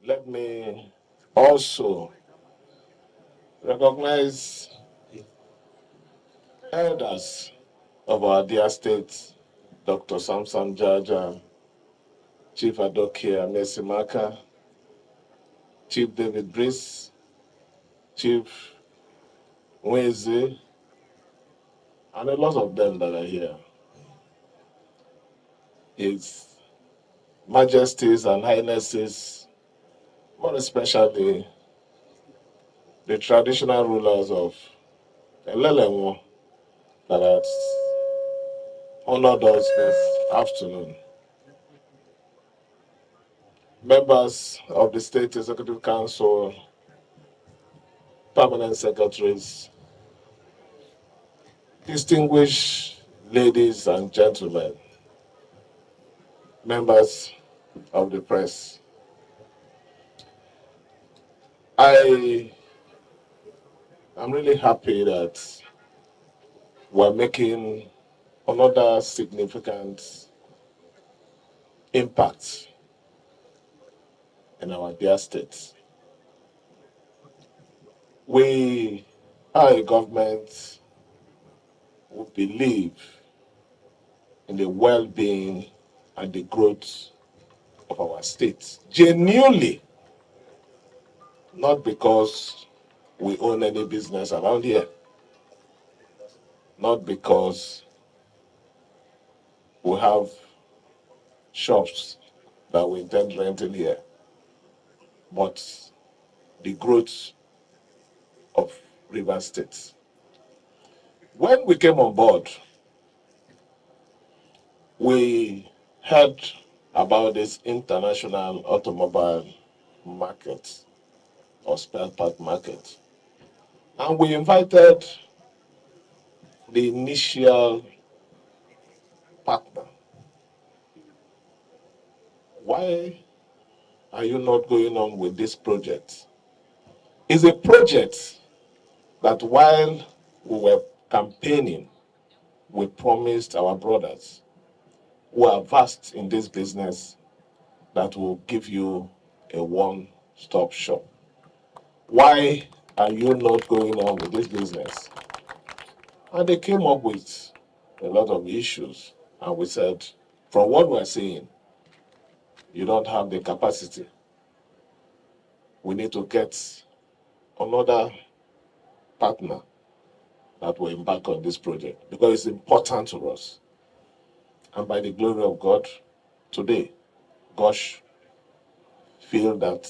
Let me also recognize elders of our dear state, Dr. Samson Jaja, Chief Adokia Mesimaka, Chief David Brice, Chief Nweze, and a lot of them that are here. His Majesties and Highnesses, more especially the traditional rulers of Elelemo that has honored us this afternoon. Members of the State Executive Council, permanent secretaries, distinguished ladies and gentlemen, members of the press. I am really happy that we're making another significant impact in our dear state. We are a government who believe in the well-being and the growth of our state. Genuinely, not because we own any business around here, not because we have shops that we intend renting here, but the growth of Rivers State. When we came on board, we heard about this international automobile market or spare part market. And we invited the initial partner. Why are you not going on with this project? It's a project that while we were campaigning, we promised our brothers who are vast in this business that will give you a one-stop shop. Why are you not going on with this business? And they came up with a lot of issues. And we said, from what we're seeing, you don't have the capacity. We need to get another partner that will embark on this project because it's important to us. And by the glory of God, today, Gosh filled that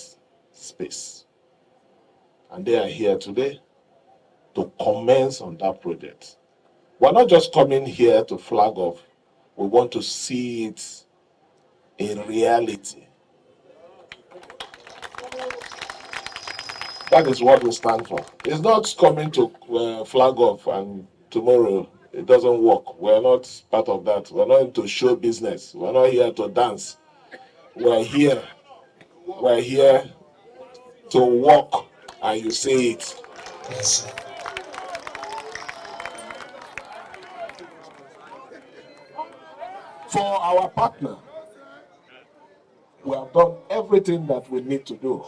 space. And they are here today to commence on that project. We're not just coming here to flag off. We want to see it in reality. That is what we stand for. It's not coming to flag off and tomorrow it doesn't work. We're not part of that. We're not into show business. We're not here to dance. We're here to walk and you see it. Yes. For our partner, we have done everything that we need to do.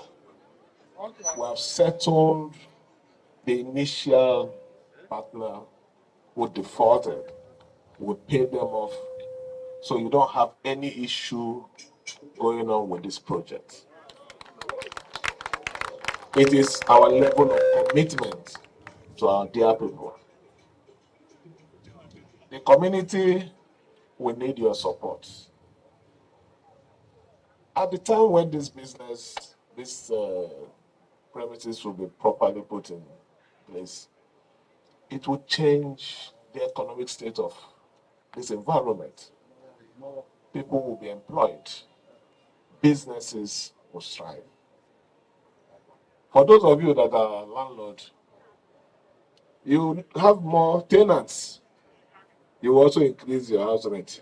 We have settled the initial partner who defaulted. We paid them off. So you don't have any issue going on with this project. It is our level of commitment to our dear people. The community will need your support. At the time when this premises will be properly put in place, it will change the economic state of this environment. People will be employed. Businesses will thrive. For those of you that are landlords, you have more tenants. You also increase your house rent.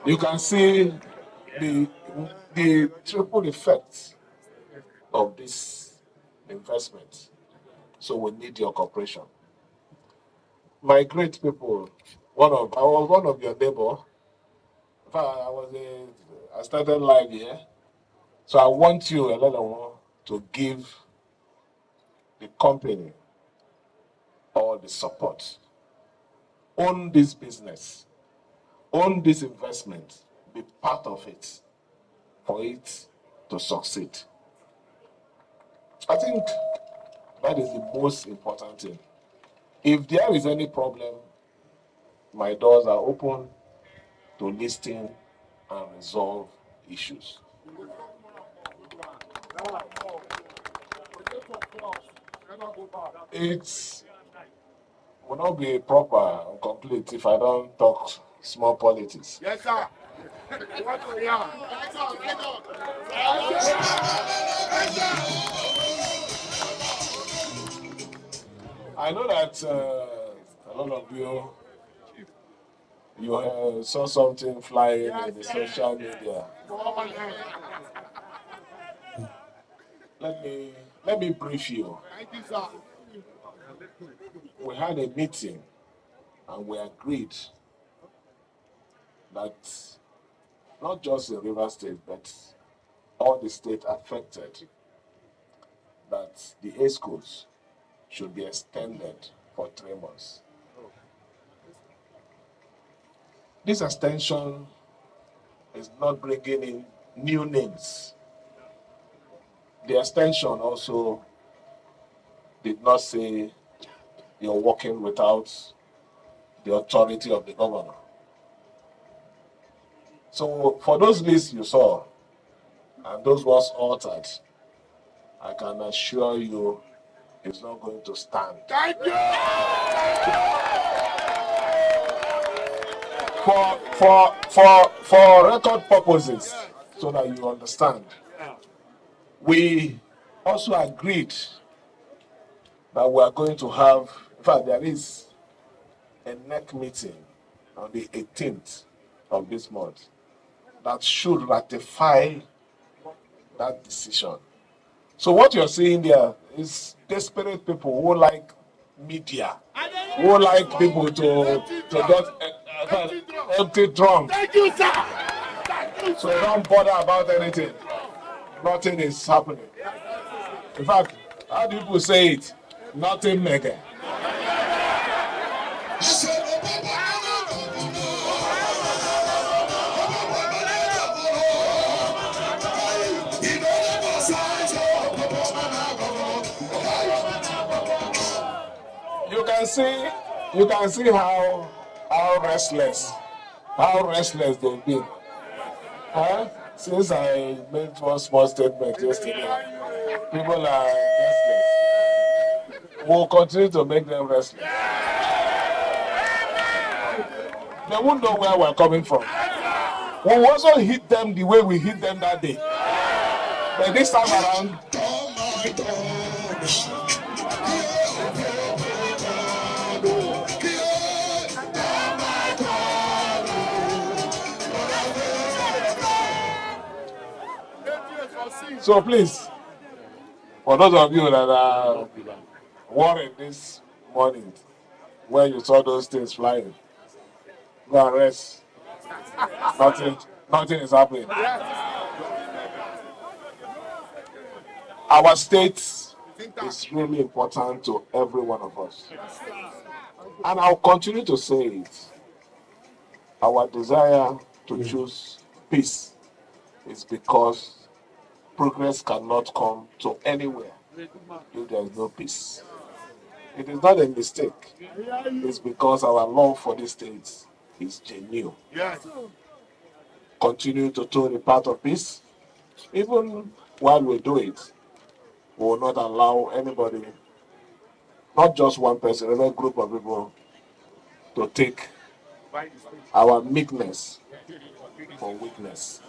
You can see the triple effect of this investment. So we need your cooperation. My great people, I was one of your neighbor I started live here. So I want you, Elelewo, to give the company all the support. Own this business. Own this investment. Be part of it for it to succeed. I think that is the most important thing. If there is any problem, my doors are open to listen and resolve issues. It will not be proper and complete if I don't talk small politics. Yes, sir. I know that a lot of you saw something flying in the social media. Let me brief you. Thank you, sir. We had a meeting and we agreed that not just the River State, but all the state affected, that the A schools should be extended for 3 months. This extension is not bringing in new names. The extension also did not say you're working without the authority of the governor. So for those lists you saw, and those was altered, I can assure you it's not going to stand. Thank you. For record purposes, so that you understand, we also agreed that we are going to have, in fact, there is a NEC meeting on the 18th of this month that should ratify that decision. So what you're seeing there is desperate people who like media, who like people to just empty drum. Thank you, sir. So don't bother about anything. Nothing is happening. In fact, how do people say it? Nothing mega. You can see how restless they've been. Huh? Since I made one small statement yesterday, people are restless. We'll continue to make them restless. They won't know where we're coming from. We'll also hit them the way we hit them that day. But this time around, so please, for those of you that are worried this morning when you saw those things flying, go and rest. Nothing is happening. Our state is really important to every one of us. And I'll continue to say it. Our desire to choose peace is because progress cannot come to anywhere if there is no peace. It is not a mistake. It's because our love for the states is genuine. Yes. Continue to do the path of peace. Even while we do it, we will not allow anybody, not just one person, another group of people, to take our meekness for weakness.